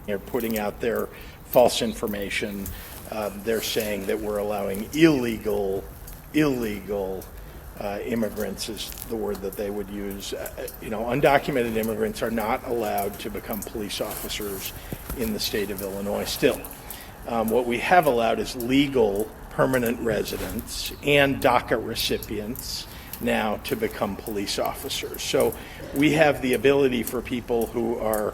They're putting out their false information. They're saying that we're allowing illegal immigrants is the word that they would use. Undocumented immigrants are not allowed to become police officers in the state of Illinois still. What we have allowed is legal permanent residents and DACA recipients now to become police officers. So we have the ability for people who are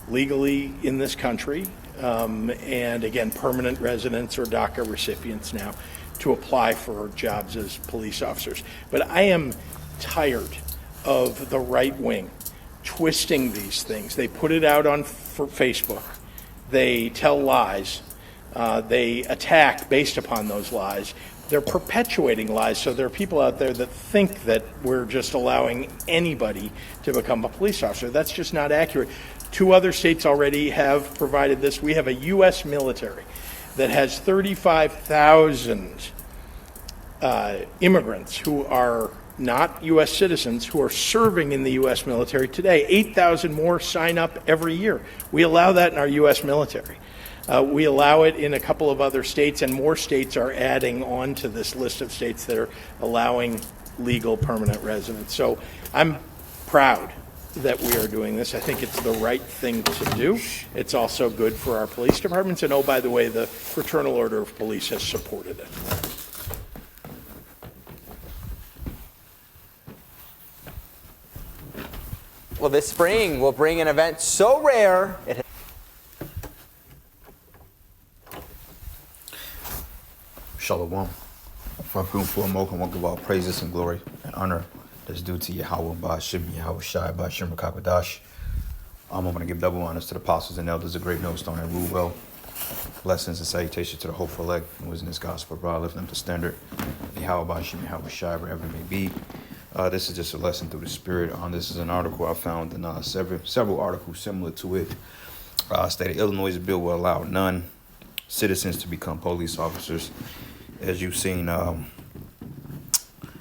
legally in this country, and again, permanent residents or DACA recipients now, to apply for jobs as police officers. But I am tired of the right wing twisting these things. They put it out on Facebook. They tell lies. They attack based upon those lies. They're perpetuating lies. So there are people out there that think that we're just allowing anybody to become a police officer. That's just not accurate. 2 other states already have provided this. We have a U.S. military that has 35,000 immigrants who are not U.S. citizens who are serving in the U.S. military today. 8,000 more sign up every year. We allow that in our U.S. military. We allow it in a couple of other states, and more states are adding on to this list of states that are allowing legal permanent residents. So I'm proud that we are doing this. I think it's the right thing to do. It's also good for our police departments. And oh, by the way, the Fraternal Order of Police has supported it. Well, this spring will bring an event so rare it Shalom. For I want to give all praises and glory and honor that's due to Yahweh, Ba'ashim, Yahweh Shai, Ba'ashim, Rakakadash. I'm going to give double honors to the apostles and elders, the great millstone and rule well. Blessings and salutations to the hopeful elect who is in this gospel, broad, lifting up the standard. Yahweh, Ba'ashim, Yahweh Shai, wherever it may be. This is just a lesson through the spirit. This is an article I found in several articles similar to it. Stated Illinois' bill will allow non-citizens to become police officers. As you've seen,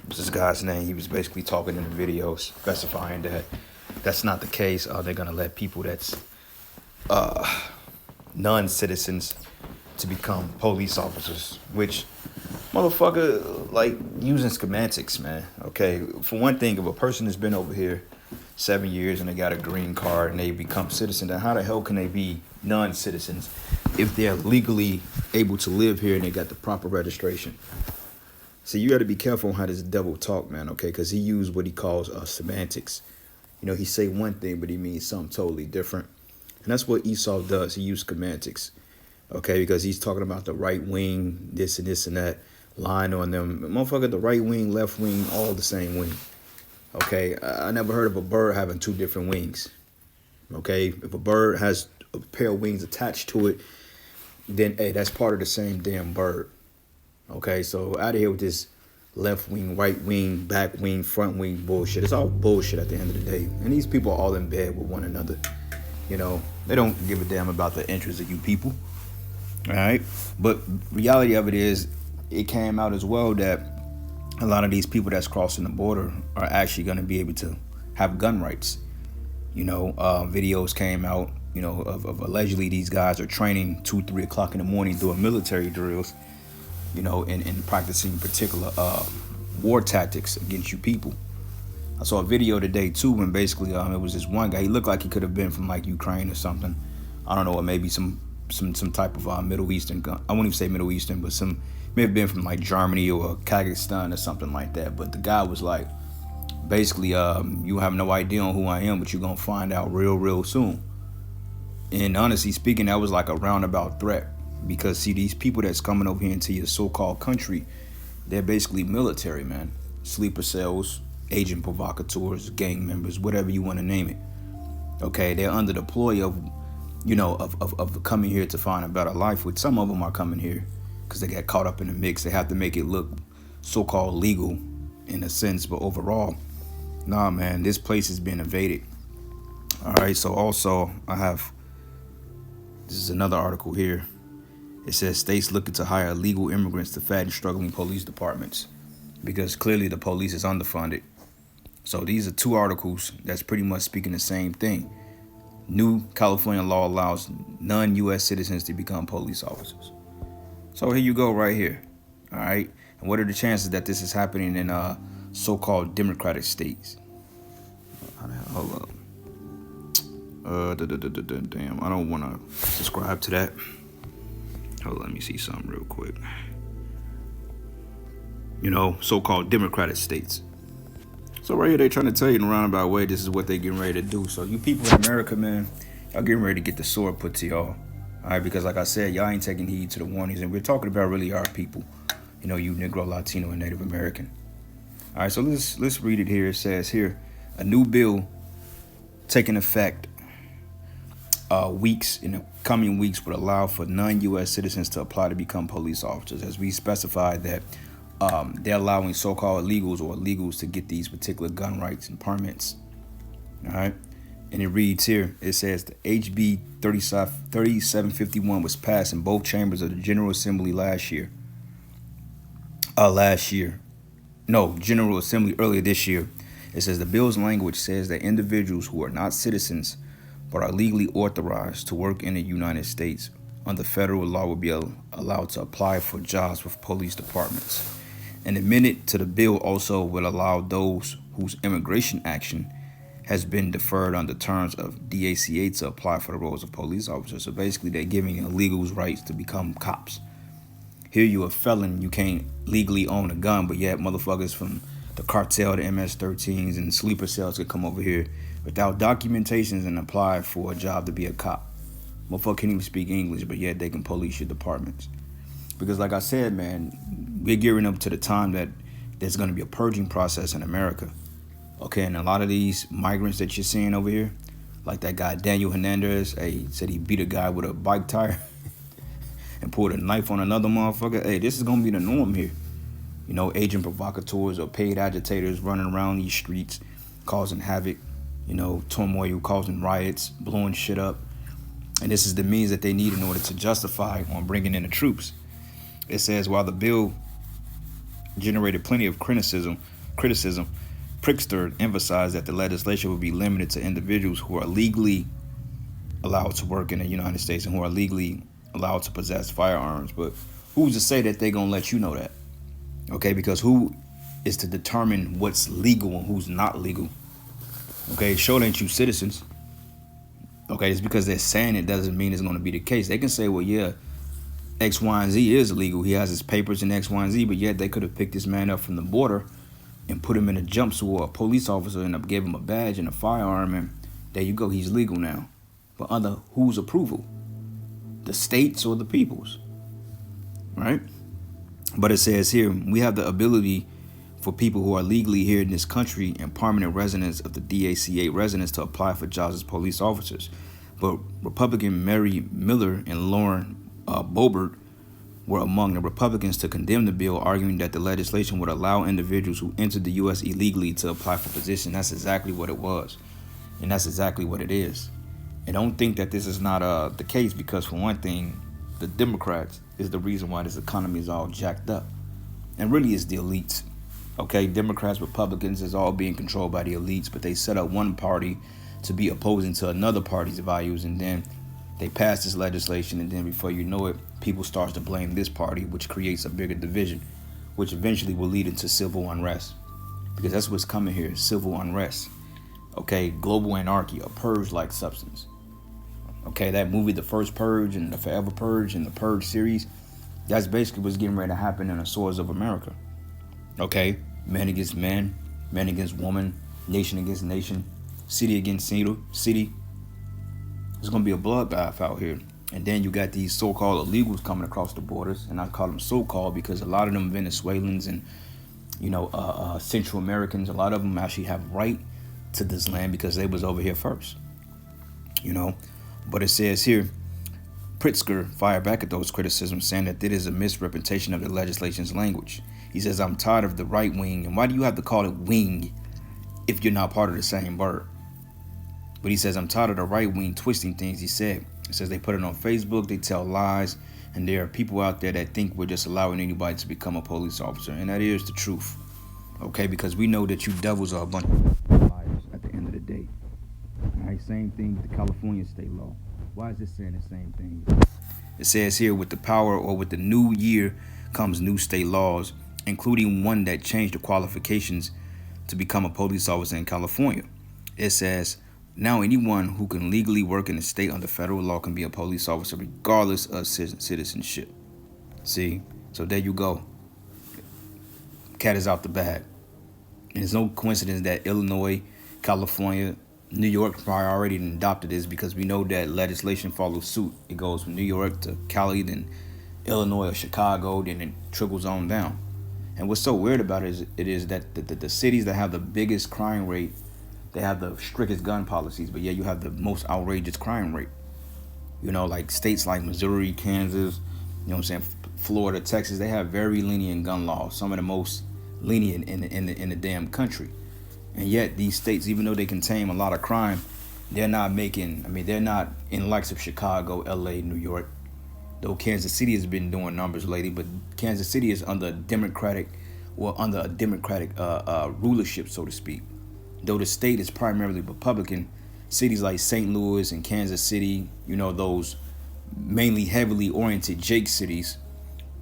this guy's name, he was basically talking in the video specifying that that's not the case. They're going to let people that's non-citizens to become police officers, which motherfucker, like, using schematics, man. Okay, for one thing, if a person has been over here 7 years and they got a green card and they become citizens, then how the hell can they be non-citizens if they're legally able to live here and they got the proper registration? So you got to be careful on how this devil talk, man, okay? Because he used what he calls semantics. He say one thing, but he means something totally different. And that's what Esau does. He used semantics, okay? Because he's talking about the right wing, this and this and that, lying on them. Motherfucker, the right wing, left wing, all the same wing, okay? I never heard of a bird having 2 different wings, okay? If a bird has a pair of wings attached to it, then, hey, that's part of the same damn bird. Okay, so out of here with this left wing, right wing, back wing, front wing bullshit. It's all bullshit at the end of the day. And these people are all in bed with one another. They don't give a damn about the interests of you people. All right. But reality of it is, it came out as well that a lot of these people that's crossing the border are actually going to be able to have gun rights. Videos came out, of allegedly these guys are training 2-3 o'clock in the morning doing military drills, and practicing particular war tactics against you people. I saw a video today too when basically it was this one guy. He looked like he could have been from like Ukraine or something. I don't know, or maybe some type of Middle Eastern. I won't even say Middle Eastern, but may have been from like Germany or Kazakhstan or something like that. But the guy was like, basically, you have no idea on who I am, but you're gonna find out real soon. And honestly speaking, that was like a roundabout threat. Because, see, these people that's coming over here into your so-called country, they're basically military, man. Sleeper cells, agent provocateurs, gang members, whatever you want to name it. Okay, they're under the ploy of, of coming here to find a better life. With some of them are coming here because they got caught up in the mix. They have to make it look so-called legal in a sense. But overall, nah, man, this place is being invaded. All right, so also this is another article here. It says states looking to hire illegal immigrants to fatten struggling police departments because clearly the police is underfunded. So these are 2 articles that's pretty much speaking the same thing. New California law allows non-U.S. citizens to become police officers. So here you go right here. All right. And what are the chances that this is happening in so-called democratic states? Hold up. Damn, I don't want to subscribe to that. Hold on, let me see something real quick. So-called democratic states. So right here, they trying to tell you in a roundabout way, this is what they getting ready to do. So you people in America, man, y'all getting ready to get the sword put to y'all. All right, because like I said, y'all ain't taking heed to the warnings, and we're talking about really our people. You Negro, Latino, and Native American. All right, so let's read it here. It says here, a new bill taking effect in the coming weeks would allow for non-U.S. citizens to apply to become police officers. As we specified that they're allowing so-called illegals to get these particular gun rights and permits. All right. And it reads here, it says the HB 3751 was passed in both chambers of the General Assembly General Assembly earlier this year. It says the bill's language says that individuals who are not citizens but are legally authorized to work in the United States under federal law will be allowed to apply for jobs with police departments. An amendment to the bill also will allow those whose immigration action has been deferred under terms of DACA to apply for the roles of police officers. So basically, they're giving illegals rights to become cops. Here you a felon, you can't legally own a gun, but yet motherfuckers from the cartel, the MS-13s, and sleeper cells could come over here without documentations and apply for a job to be a cop. Motherfucker can't even speak English, but yet they can police your departments. Because like I said, man, we're gearing up to the time that there's going to be a purging process in America. Okay, and a lot of these migrants that you're seeing over here, like that guy Daniel Hernandez, said he beat a guy with a bike tire and pulled a knife on another motherfucker. Hey, this is going to be the norm here. Agent provocateurs or paid agitators running around these streets, causing havoc, turmoil, causing riots, blowing shit up. And this is the means that they need in order to justify on bringing in the troops. It says, while the bill generated plenty of criticism, Pritzker emphasized that the legislation would be limited to individuals who are legally allowed to work in the United States and who are legally allowed to possess firearms. But who's to say that they're going to let you know that? Okay, because who is to determine what's legal and who's not legal? Okay, sure ain't you citizens. Okay, just because they're saying it doesn't mean it's going to be the case. They can say, well, yeah, X, Y, and Z is legal. He has his papers in X, Y, and Z, but yet they could have picked this man up from the border and put him in a jumpsuit or a police officer and gave him a badge and a firearm, and there you go, he's legal now. But under whose approval? The states or the people's? Right? But it says here, we have the ability for people who are legally here in this country and permanent residents of the DACA residents to apply for jobs as police officers. But Republican Mary Miller and Lauren Boebert were among the Republicans to condemn the bill, arguing that the legislation would allow individuals who entered the U.S. illegally to apply for positions. That's exactly what it was. And that's exactly what it is. And don't think that this is not the case, because for one thing, the Democrats is the reason why this economy is all jacked up. And really it's the elites. Okay, Democrats, Republicans is all being controlled by the elites, but they set up one party to be opposing to another party's values, and then they pass this legislation, and then before you know it, people start to blame this party, which creates a bigger division, which eventually will lead into civil unrest. Because that's what's coming here, civil unrest. Okay, global anarchy, a purge-like substance. Okay, that movie, The First Purge and The Forever Purge and the Purge series, that's basically what's getting ready to happen in the Swords of America. Okay, man against man, man against woman, nation against nation, city against city. There's going to be a bloodbath out here. And then you got these so-called illegals coming across the borders. And I call them so-called because a lot of them Venezuelans and, Central Americans, a lot of them actually have right to this land because they was over here first. But it says here, Pritzker fired back at those criticisms, saying that it is a misrepresentation of the legislation's language. He says, I'm tired of the right wing. And why do you have to call it wing if you're not part of the same bird? But he says, I'm tired of the right wing twisting things, he said. He says they put it on Facebook, they tell lies, and there are people out there that think we're just allowing anybody to become a police officer. And that is the truth. Okay, because we know that you devils are a bunch of liars at the end of the day. All right, same thing with the California state law. Why is it saying the same thing? It says here, with the power or with the new year comes new state laws, including one that changed the qualifications to become a police officer in California. It says, now anyone who can legally work in the state under federal law can be a police officer regardless of citizenship. See? So there you go. Cat is out the bag. And it's no coincidence that Illinois, California, New York probably already adopted this, because we know that legislation follows suit. It goes from New York to Cali, then Illinois or Chicago, then it trickles on down. And what's so weird about it is that the cities that have the biggest crime rate, they have the strictest gun policies, but yet you have the most outrageous crime rate. You know, like states like Missouri, Kansas, you know what I'm saying, Florida, Texas, they have very lenient gun laws, some of the most lenient in the damn country. And yet these states, even though they can tame a lot of crime, they're not in the likes of Chicago, LA, New York. Though Kansas City has been doing numbers lately, but Kansas City is under a democratic rulership, so to speak. Though the state is primarily Republican, cities like St. Louis and Kansas City, you know, those mainly heavily oriented Jake cities,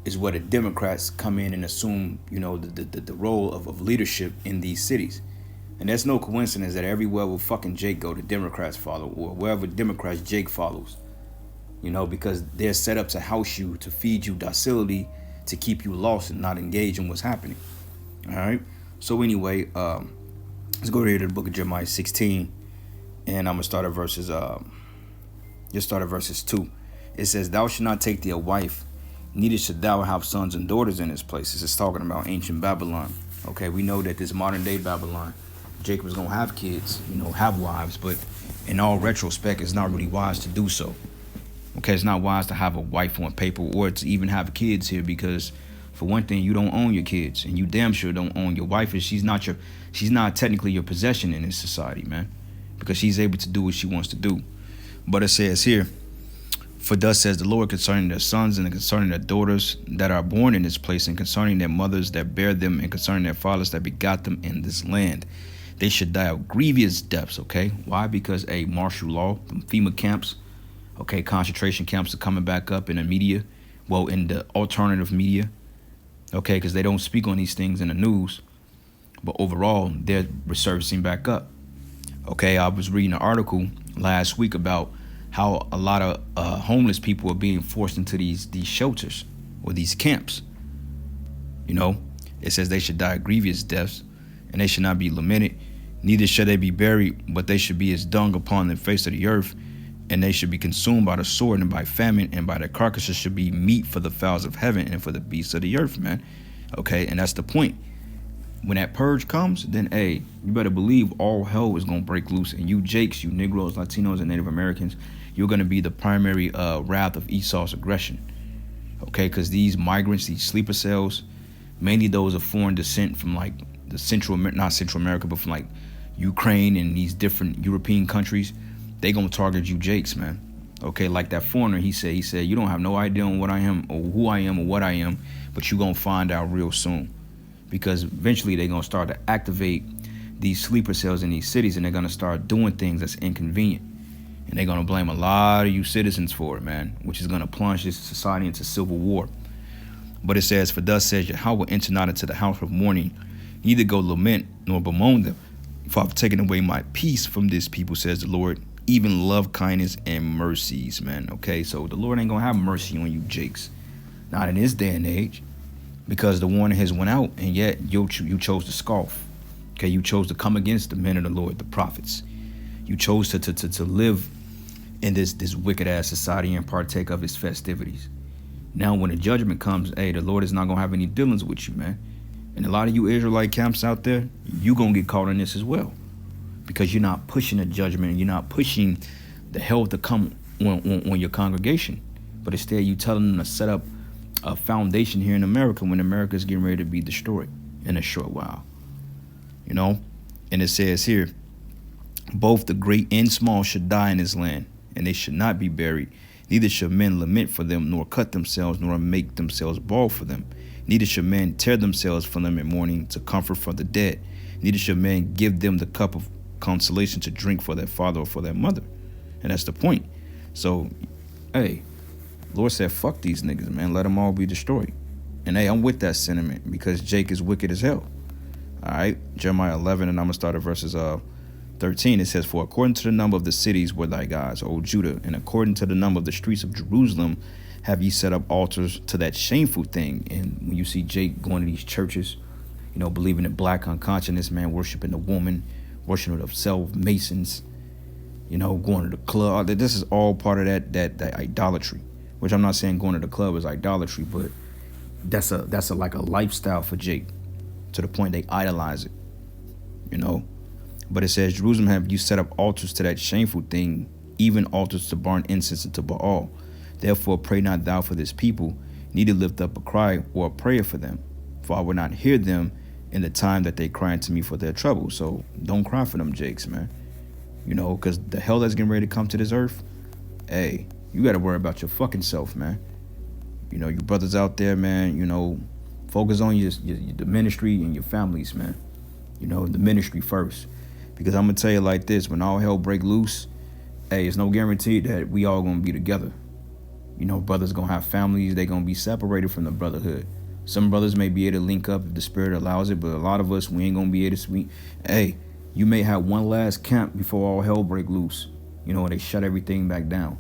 is where the Democrats come in and assume, you know, the role of leadership in these cities. And that's no coincidence that everywhere where fucking Jake go, the Democrats follow, or wherever Democrats Jake follows. You know, because they're set up to house you, to feed you docility, to keep you lost and not engage in what's happening. All right. So anyway, let's go here to the book of Jeremiah 16, and I'm gonna start at verses 2. It says, "Thou shalt not take thee a wife, neither shalt thou have sons and daughters in this place." This is talking about ancient Babylon. Okay, we know that this modern day Babylon, Jacob is gonna have kids, you know, have wives, but in all retrospect, it's not really wise to do so. Okay, it's not wise to have a wife on paper or to even have kids here, because for one thing, you don't own your kids, and you damn sure don't own your wife. She's not technically your possession in this society, man, because she's able to do what she wants to do. But it says here, "For thus says the Lord concerning their sons and concerning their daughters that are born in this place, and concerning their mothers that bear them, and concerning their fathers that begot them in this land. They should die of grievous deaths." Okay, why? Because a martial law, FEMA camps, okay, concentration camps are coming back up in the media, well, in the alternative media, okay, because they don't speak on these things in the news, but overall, they're resurfacing back up. Okay, I was reading an article last week about how a lot of homeless people are being forced into these shelters or these camps. You know, it says they should die grievous deaths, and they should not be lamented, neither shall they be buried, but they should be as dung upon the face of the earth, and they should be consumed by the sword and by famine, and by their carcasses should be meat for the fowls of heaven and for the beasts of the earth, man. Okay, and that's the point. When that purge comes, then, hey, you better believe all hell is going to break loose. And you Jakes, you Negroes, Latinos, and Native Americans, you're going to be the primary wrath of Esau's aggression. Okay, because these migrants, these sleeper cells, mainly those of foreign descent from like the not Central America, but from like Ukraine and these different European countries, they going to target you Jakes, man. Okay, like that foreigner, he said, you don't have no idea on what I am or who I am or what I am, but you're going to find out real soon. Because eventually they're going to start to activate these sleeper cells in these cities, and they're going to start doing things that's inconvenient. And they're going to blame a lot of you citizens for it, man, which is going to plunge this society into civil war. But it says, "For thus says Yahweh, enter not into the house of mourning, neither go lament nor bemoan them. For I've taken away my peace from this people, says the Lord, even love, kindness, and mercies," man. Okay, so the Lord ain't going to have mercy on you Jakes. Not in this day and age. Because the warning has went out, and yet you chose to scoff. Okay, you chose to come against the men of the Lord, the prophets. You chose to live in this wicked ass society and partake of its festivities. Now, when the judgment comes, hey, the Lord is not gonna have any dealings with you, man. And a lot of you Israelite camps out there, you gonna get caught in this as well, because you're not pushing the judgment, and you're not pushing the hell to come on your congregation, but instead you telling them to set up a foundation here in America when America is getting ready to be destroyed in a short while. You know, and it says here, "Both the great and small should die in this land, and they should not be buried. Neither shall men lament for them, nor cut themselves, nor make themselves bald for them. Neither shall men tear themselves from them in mourning to comfort for the dead. Neither shall men give them the cup of consolation to drink for their father or for their mother. And that's the point. So, hey, Lord said, fuck these niggas, man. Let them all be destroyed. And hey, I'm with that sentiment because Jake is wicked as hell. All right, Jeremiah 11, and I'm going to start at verses 13. It says, for according to the number of the cities were thy gods, O Judah, and according to the number of the streets of Jerusalem, have ye set up altars to that shameful thing. And when you see Jake going to these churches, you know, believing in black unconsciousness, man, worshiping the woman, worshiping themselves, Masons, you know, going to the club. This is all part of that idolatry, which I'm not saying going to the club is idolatry, but that's a like a lifestyle for Jake, to the point they idolize it, you know. But it says, Jerusalem, have you set up altars to that shameful thing, even altars to burn incense unto Baal. Therefore pray not thou for this people, neither lift up a cry or a prayer for them, for I will not hear them in the time that they cry unto me for their trouble. So don't cry for them Jakes, man. You know, because the hell that's getting ready to come to this earth, hey, you got to worry about your fucking self, man. You know, your brothers out there, man, you know, focus on the ministry and your families, man. You know, the ministry first. Because I'm going to tell you like this, when all hell break loose, hey, it's no guarantee that we all going to be together. You know, brothers going to have families. They're going to be separated from the brotherhood. Some brothers may be able to link up if the spirit allows it, but a lot of us, we ain't going to be able to. Hey, you may have one last camp before all hell break loose. You know, and they shut everything back down.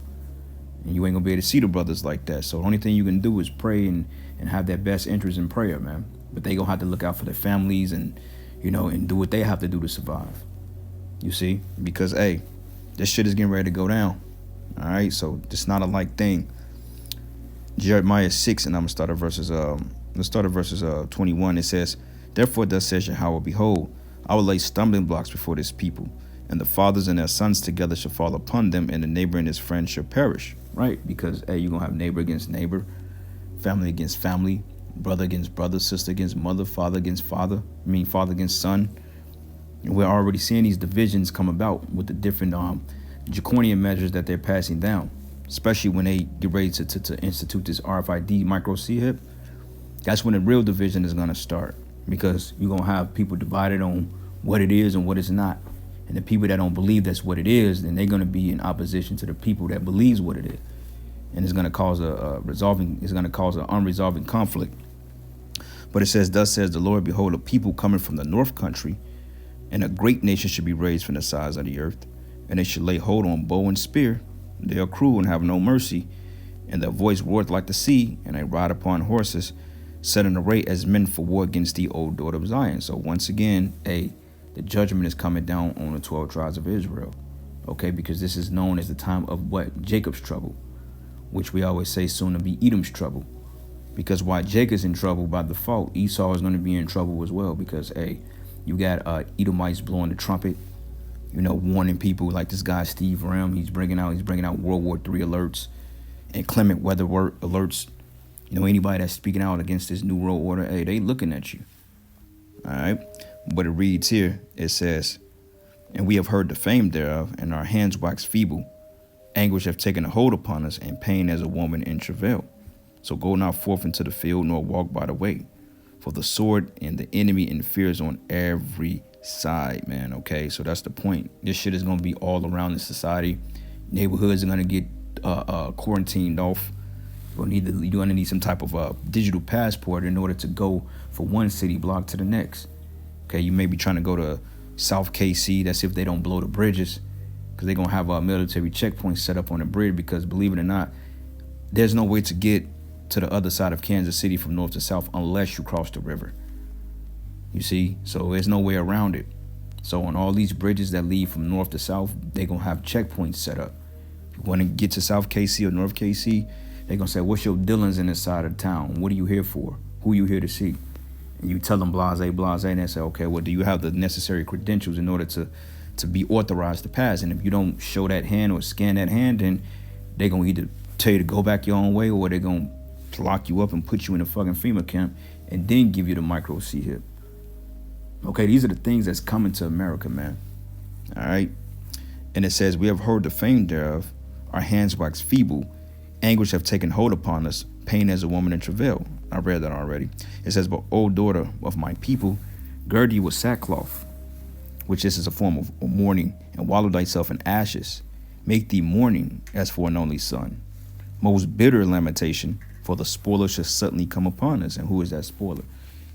And you ain't going to be able to see the brothers like that. So the only thing you can do is pray and have that best interest in prayer, man. But they going to have to look out for their families and, you know, and do what they have to do to survive. You see? Because, hey, this shit is getting ready to go down. All right? So it's not a light thing. Jeremiah 6, and I'm going to start at verses 21. It says, therefore thus says Yahweh, behold, I will lay stumbling blocks before this people, and the fathers and their sons together shall fall upon them, and the neighbor and his friend shall perish. Right? Because, hey, you're going to have neighbor against neighbor, family against family, brother against brother, sister against mother, father against father, father against son. And we're already seeing these divisions come about with the different draconian measures that they're passing down, especially when they get ready to institute this RFID micro chip. That's when the real division is going to start, because you're going to have people divided on what it is and what it's not. And the people that don't believe that's what it is, then they're going to be in opposition to the people that believes what it is. And it's going to cause an unresolving conflict. But it says, thus says the Lord, behold, a people coming from the north country, and a great nation should be raised from the sides of the earth, and they should lay hold on bow and spear. They are cruel and have no mercy, and their voice roareth like the sea, and they ride upon horses, set in array as men for war against thee, O daughter of Zion. So once again, the judgment is coming down on the 12 tribes of Israel. Okay, because this is known as the time of what? Jacob's trouble, which we always say soon to be Edom's trouble. Because while Jacob's in trouble by default, Esau is going to be in trouble as well, because, you got Edomites blowing the trumpet, you know, warning people like this guy Steve Ram. He's bringing out World War III alerts and climate weather alerts. You know, anybody that's speaking out against this new world order, hey, they looking at you. All right. But it reads here, it says, and we have heard the fame thereof, and our hands wax feeble. Anguish have taken a hold upon us, and pain as a woman in travail. So go not forth into the field, nor walk by the way. For the sword and the enemy interferes on every side, man. Okay, so that's the point. This shit is going to be all around the society. Neighborhoods are going to get quarantined off. You're going to need some type of digital passport in order to go from one city block to the next. Okay, you may be trying to go to South KC. That's if they don't blow the bridges, because they're going to have military checkpoints set up on the bridge, because believe it or not, there's no way to get to the other side of Kansas City from north to south unless you cross the river. You see? So there's no way around it. So on all these bridges that lead from north to south, they're going to have checkpoints set up. If you want to get to South KC or North KC, they're going to say, what's your dealings in this side of town? What are you here for? Who are you here to see? And you tell them blase, and they say, okay, well, do you have the necessary credentials in order to be authorized to pass? And if you don't show that hand or scan that hand, then they're going to either tell you to go back your own way, or they're going to lock you up and put you in a fucking FEMA camp and then give you the micro C-hip. Okay, these are the things that's coming to America, man. All right. And it says, we have heard the fame thereof, our hands wax feeble, anguish have taken hold upon us, pain as a woman in travail. I read that already. It says, but O daughter of my people, gird you with sackcloth, which this is a form of mourning, and wallow thyself in ashes. Make thee mourning as for an only son. Most bitter lamentation, for the spoiler shall suddenly come upon us. And who is that spoiler?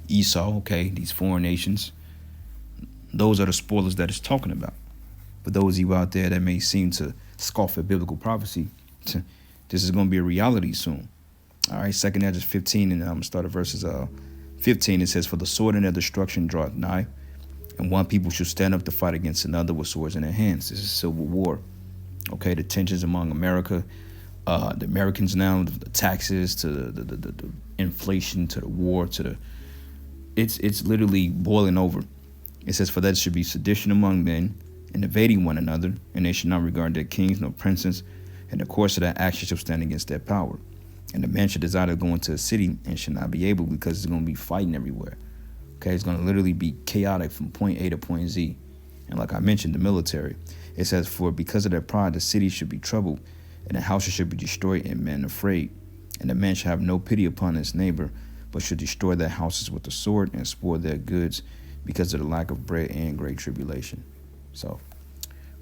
Esau, okay, these foreign nations. Those are the spoilers that it's talking about. For those of you out there that may seem to scoff at biblical prophecy, this is going to be a reality soon. All right, 2 Ezra 15, and I'm going to start at verses 15. It says, for the sword and their destruction draweth nigh, and one people shall stand up to fight against another with swords in their hands. This is civil war. Okay, the tensions among America, the Americans now, the taxes to the inflation to the war to the, it's literally boiling over. It says, for that should be sedition among men, and evading one another, and they should not regard their kings nor princes, and the course of that action shall stand against their power. And the man should desire to go into a city and should not be able, because it's going to be fighting everywhere. Okay, it's going to literally be chaotic from point A to point Z. And like I mentioned, the military, it says, for because of their pride, the city should be troubled, and the houses should be destroyed, and men afraid. And the man should have no pity upon his neighbor, but should destroy their houses with the sword and spoil their goods, because of the lack of bread and great tribulation. So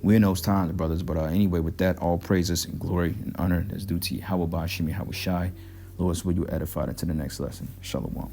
we're in those times, brothers. But anyway, with that, all praises and glory and honor that's due to Yahweh Bashim Yahweh Shai. Lord, will you edify into the next lesson? Shalom.